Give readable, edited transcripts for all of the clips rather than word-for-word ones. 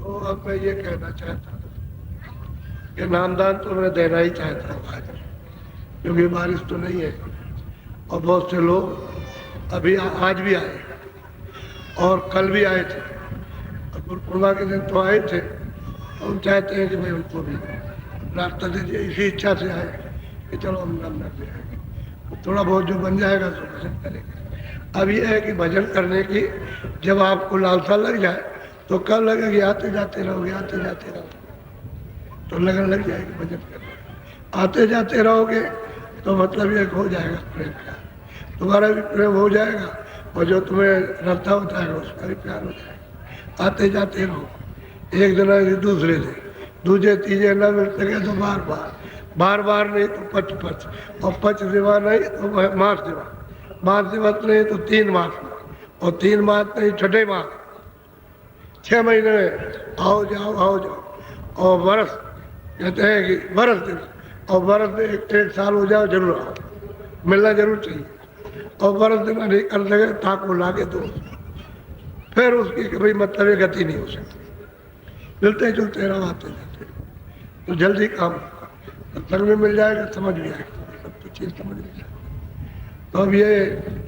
तो अब मैं ये कहना चाहता था कि नामदान तो मैं देना ही चाहता हूँ आज, क्योंकि बारिश तो नहीं है और बहुत से लोग अभी आज भी आए और कल भी आए थे और गुरु पूर्णिमा के दिन तो आए थे। हम चाहते हैं कि भाई उनको भी रास्ता दीजिए, इसी इच्छा से आए कि चलो हम नामदान दे आएंगे, थोड़ा बहुत जो बन जाएगा तो भजन करेंगे। अब ये है कि भजन करने की जब आपको लालसा लग जाए तो कब लगेगी, आते जाते रहोगे, आते जाते रहोगे तो लगन लग जाएगी भजन करने। आते जाते रहोगे तो मतलब ये हो जाएगा प्रेम प्यार, तुम्हारा भी प्रेम हो जाएगा और जो तुम्हें रखता होता है उसका भी प्यार हो जाएगा। आते जाते रहो, एक दिन आए दूसरे दिन, दूजे तीजे न मिल सके तो बार बार, बार बार नहीं तो पच पच, और पच दिवा नहीं तो मास दिवा, मास दिवस नहीं तो 3 मास, और 3 मास नहीं छठे मास, 6 महीने में आओ जाओ। और बरस कहते हैं कि बरस दिन, और बरस में 1 साल हो जाओ जरूर आओ, मिलना जरूर चाहिए। और बरस दिन नहीं कर सके ताक को लाके दो, फिर उसकी कभी मतलब गति नहीं हो सकती। मिलते जुलते रहो, आते जाते तो जल्दी काम संग में मिल जाएगा, समझ भी आएगा, सब कुछ चीज समझ में जाएगा। तो अब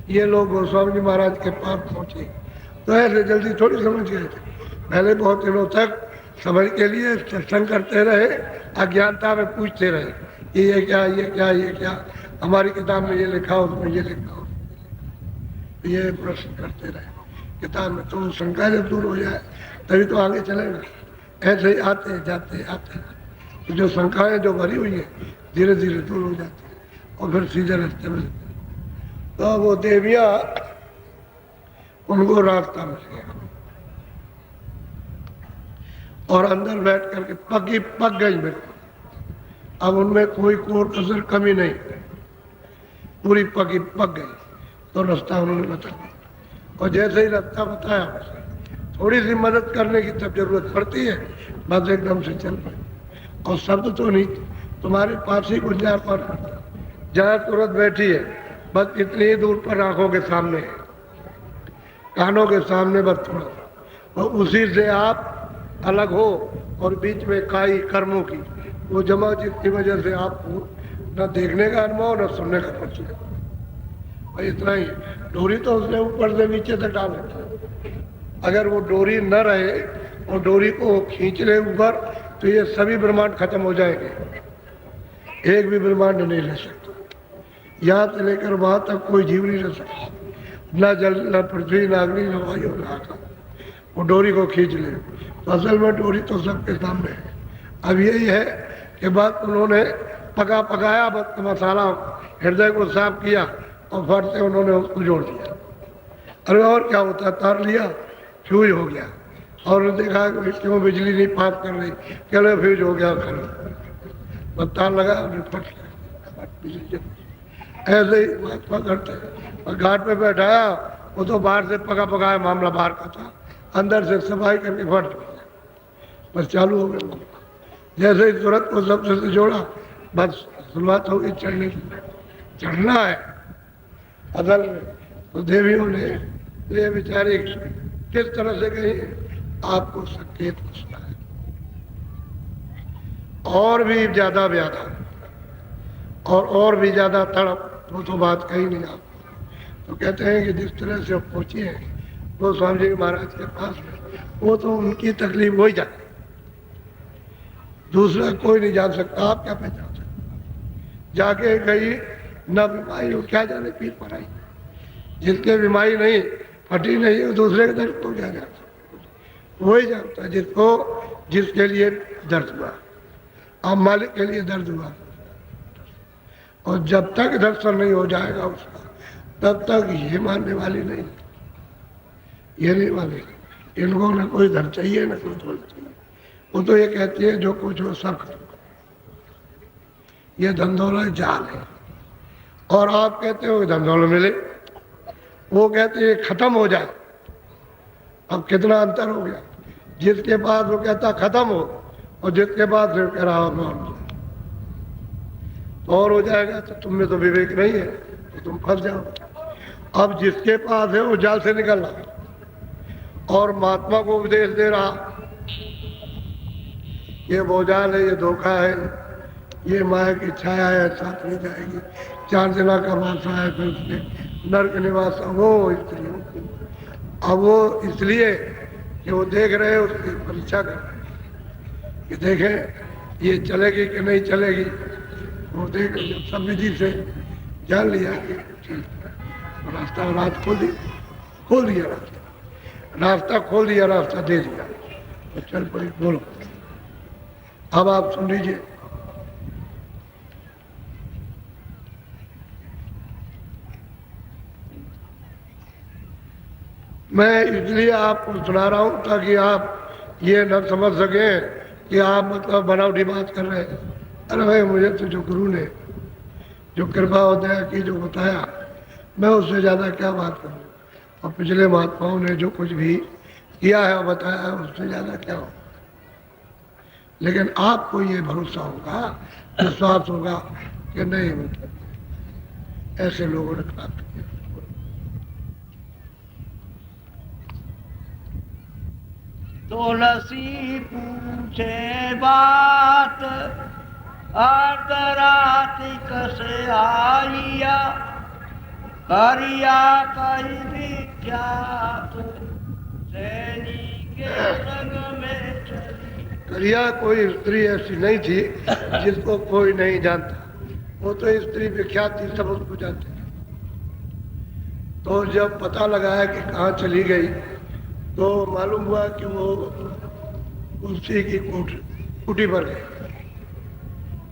ये लोग गोस्वामी जी महाराज के पास पहुंचे तो ऐसे जल्दी थोड़ी समझ गए थे। पहले बहुत दिनों तक समझ के लिए सत्संग करते रहे, अज्ञानता में पूछते रहे कि ये क्या, ये क्या, ये क्या, हमारी किताब में ये लिखा हो, उसमें ये लिखा हो, ये प्रश्न करते रहे किताब में। तो शंका जब दूर हो जाए तभी तो आगे चलेगा। ऐसे ही आते जाते तो जो शंकाएं जो भरी हुई है धीरे धीरे दूर हो जाती है और फिर सीधे रास्ते में। तो वो देवियां उनको रास्ता मिल गया और अंदर बैठ करके पक गई बिल्कुल। अब उनमें कोई कोर कसर कमी नहीं, पूरी पक गई। तो रास्ता उन्होंने बता दिया और जैसे ही रास्ता बताया थोड़ी सी मदद करने की तब जरूरत पड़ती है, बस एकदम से चल पड़े। और शब्द तो नहीं, तुम्हारे पास ही गुंजार पर जहाँ तुरंत बैठी है, बस इतनी ही दूर पर आंखों के सामने है, कानों के सामने बस थोड़ा, और उसी से आप अलग हो और बीच में काई कर्मों की वो जमा, जिसकी वजह से आपको न देखने का अनुभव न सुनने का परिचय। और इतना ही, डोरी तो उसने ऊपर से नीचे तक डाल रखा है। अगर वो डोरी न रहे और डोरी को खींच ले ऊपर तो ये सभी ब्रह्मांड खत्म हो जाएंगे, एक भी ब्रह्मांड नहीं रह सकता। यहाँ से लेकर वहां तक कोई जीव नहीं रह सकता, न जल, न पृथ्वी, न अग्नि, न वायु, न आकाश। वो डोरी को खींच ले तो असल में डोरी तो सबके सामने है। अब यही है कि बात उन्होंने पकाया, बस मसाला हृदय को साफ किया और फट से उन्होंने उसको जोड़ दिया। अरे और क्या होता, तार लिया, फ्यूज हो गया। और देखा कि क्यों बिजली नहीं पास कर रही, चलो फ्यूज हो गया, बस तार लगा फट गया। ऐसे ही करते और घाट पे बैठाया, वो तो बाहर से पकाया मामला बाहर का था, अंदर से सफाई करके फट गया, बस चालू हो गया। जैसे ही तुरंत को सबसे से जोड़ा, बस शुरुआत होगी चढ़ने की, चढ़ना है असल में। तो देवियों ने ये बेचारी किस तरह से कही, आपको संकेत पूछना है और भी ज्यादा व्याधा और भी ज्यादा तड़प, तो बात कही नहीं आप। तो कहते हैं कि जिस तरह से पहुंची है वो स्वामी जी महाराज के पास में, वो तो उनकी तकलीफ हो ही जाती, दूसरा कोई नहीं जान सकता। आप क्या पहचान सकते, जाके गई न बीमारी हो, क्या जाने पीठ पर आई, जिसके बीमारी नहीं फटी नहीं है दूसरे के दर्द को क्या जान सकता, वही जानता जिसके लिए दर्द हुआ, अब मालिक के लिए दर्द हुआ। और जब तक दर्शन नहीं हो जाएगा उसका तब तक ये मानने वाली नहीं, ये नहीं माने। इनको न कोई धन चाहिए न कोई धन चाहिए, वो तो ये कहती है जो कुछ हो सब खत्म, ये धन दौलत जाल है। और आप कहते हो धन दौलत मिले, वो कहते हैं खत्म हो जाए। अब कितना अंतर हो गया, जिसके पास वो कहता खत्म हो और जिसके पास कह रहा और हो जाएगा। तो तुम में तो विवेक नहीं है तो तुम फंस जाओ। अब जिसके पास है वो जाल से निकल रहा और महात्मा को उपदेश दे रहा ये भोजाल है, ये धोखा है, ये माया की छाया है, साथ नहीं जाएगी। 4 जना का वासा है, फिर उसने नर्क निवास वो स्त्रियों को। अब वो इसलिए कि वो देख रहे हैं, उसकी परीक्षा कर रहे हैं कि देखें ये चलेगी कि नहीं चलेगी। वो देख जब सब विधि से जान लिया कि रास्ता, रात खोल दिया रास्ता खोल दिया, रास्ता दे दिया, तो चल पड़ी। बोलो अब आप सुन लीजिए। मैं इसलिए आपको सुना रहा हूं ताकि आप ये न समझ सके कि आप मतलब बनावटी बात कर रहे हैं। अरे भाई, मुझे तो जो गुरु ने जो कृपा और दया की, जो बताया, मैं उससे ज़्यादा क्या बात करूँ। और पिछले महात्माओं ने जो कुछ भी किया है और बताया है, उससे ज़्यादा क्या हो। लेकिन आपको ये भरोसा होगा, विश्वास होगा कि नहीं, मतलब ऐसे लोगों ने प्राप्त किया। तुलसी पूछे बात अर्धरात कसे आइया, करिया कई विख्यात सैनी के संग में चली। करिया कोई स्त्री ऐसी नहीं थी जिसको कोई नहीं जानता। वो तो स्त्री विख्यात थी, सब उसको जानते थे। तो जब पता लगाया कि कहाँ चली गई, तो मालूम हुआ कि वो उसी की कुटी पर गए,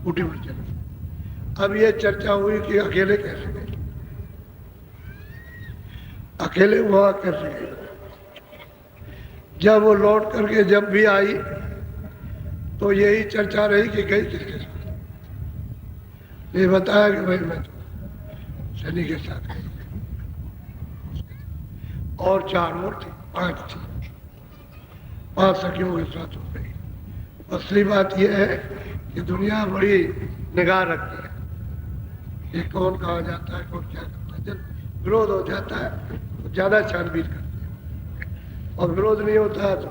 कुटी पर चले। अब ये चर्चा हुई कि अकेले कैसे गए, अकेले वहां कैसे गए। जब वो लौट करके जब भी आई तो यही चर्चा रही कि गई किसके साथ। ये बताया कि भाई मैं तो सैनी के साथ गई, और 4 और थी, 5 थी, 5 सखियों के साथ हो गई। असली बात यह है कि दुनिया बड़ी निगाह रखती है कि कौन कहाँ जाता है, कौन क्या करता है। जब विरोध हो जाता है तो ज्यादा छानबीन करते हैं, और विरोध नहीं होता है तो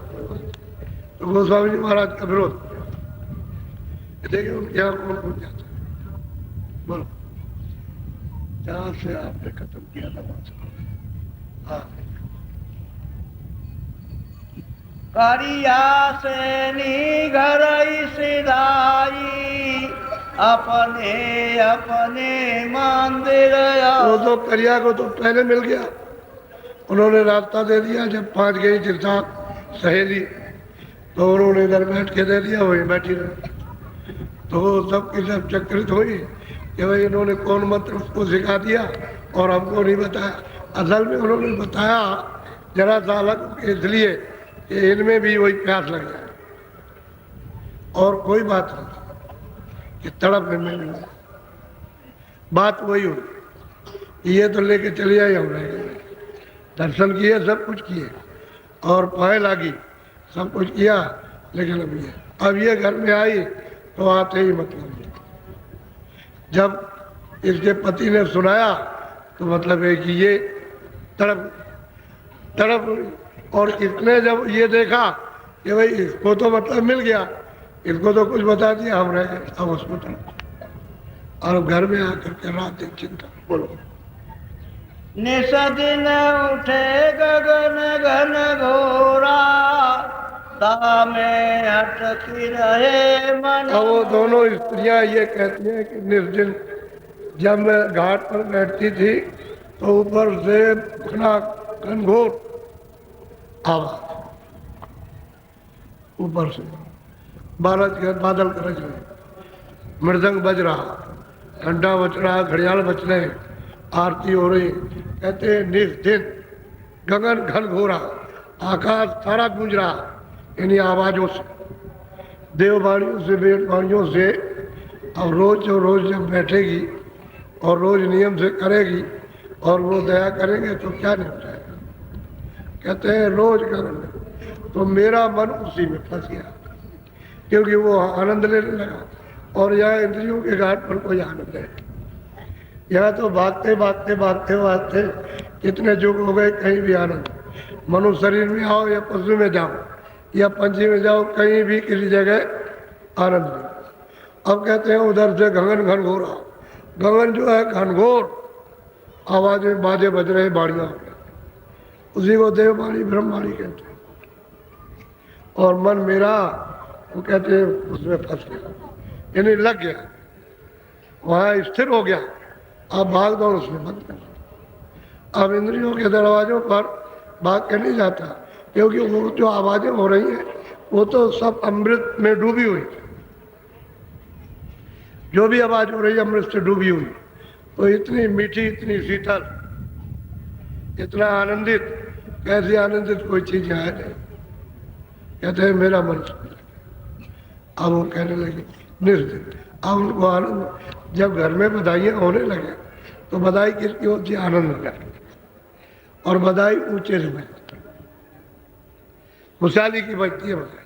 गोस्वामी जी महाराज का विरोध देखिए उनके यहाँ कौन कौन जाता है। बोलो, जहाँ से आपने खत्म किया था वहां से। हाँ, करिया सैनी घर सिधाई, अपने अपने मंदिर। वो तो करिया को तो पहले मिल गया, उन्होंने रास्ता दे दिया। जब 5 गई थी साथ सहेली, तो उन्होंने इधर बैठ के दे दिया, वही बैठी रही। तो सबकी सब चक्रित हुई कि भाई इन्होंने कौन मंत्र उसको सिखा दिया और हमको नहीं बताया। असल में उन्होंने बताया जरा सा अलग, इसलिए कि इनमें भी वही प्यास लग जाए, और कोई बात नहीं कि तड़प में नहीं। बात वही हुई, ये तो लेके चले आए, हम रह गए। दर्शन किए, सब कुछ किए, और पाए लागी, सब कुछ किया, लेकिन अब ये घर में आई तो आते ही मतलब जब इसके पति ने सुनाया तो मतलब है कि ये तड़प। और इसने जब ये देखा कि भाई इसको तो मतलब मिल गया, इसको तो कुछ बता दिया, हम रह गए, अब उसको तड़प। और अब घर में आकर के रात दिन चिंता। बोलो, निस दिन उठे गगन घन घोरा, में अटकी रहे मन। अब वो दोनों स्त्रियां ये कहती हैं कि निर्जन जब मैं घाट पर बैठती थी तो ऊपर से घना घनघोर आवाज, ऊपर से बादल गरज रहे, मृदंग बज रहा, घंटा बज रहा, घड़ियाल बज रहे, आरती हो रही। कहते हैं निर्दिन गगन घन घोरा, आकाश सारा गूंज रहा इन्हीं आवाजों से, देववाणियों से, वेदवाणियों से। अब रोज जब बैठेगी और रोज नियम से करेगी और वो दया करेंगे तो क्या नहीं हो जाएगा। कहते हैं रोज करेंगे तो मेरा मन उसी में फंस गया, क्योंकि वो आनंद लेने लगा, और यहाँ इंद्रियों के घाट पर कोई आनंद है। यहाँ तो भागते भागते भागते भागते कितने युग हो गए, कहीं भी आनंद। मनुष्य शरीर में आओ या पशु में जाओ या पंछी में जाओ, कहीं भी किसी जगह आनंद मिलता। अब कहते हैं उधर से गगन घनघोरा, गगन जो है घनघोर आवाजें बाजे बज रहे, बाड़ियाँ हो रही, उसी को देववाणी ब्रह्मवाणी कहते हैं। और मन मेरा वो कहते हैं उसमें फंस गया, यानी लग गया, वहाँ स्थिर हो गया। अब भाग दौड़ उसमें बंद कर दिया। अब इंद्रियों के दरवाजों पर भाग के नहीं जाता, क्योंकि वो जो आवाजें हो रही हैं वो तो सब अमृत में डूबी हुई, जो भी आवाज हो रही है अमृत से डूबी हुई। तो इतनी मीठी, इतनी शीतल, इतना आनंदित, कैसी आनंदित कोई चीज है नहीं। कहते हैं मेरा मन। अब वो कहने लगे निर्दित। अब उनको आनंद, जब घर में बधाइयाँ होने लगे तो बधाई किसकी होती है? आनंद में। और बधाई ऊंचे से बजती, खुशहाली की बजती है बधाई।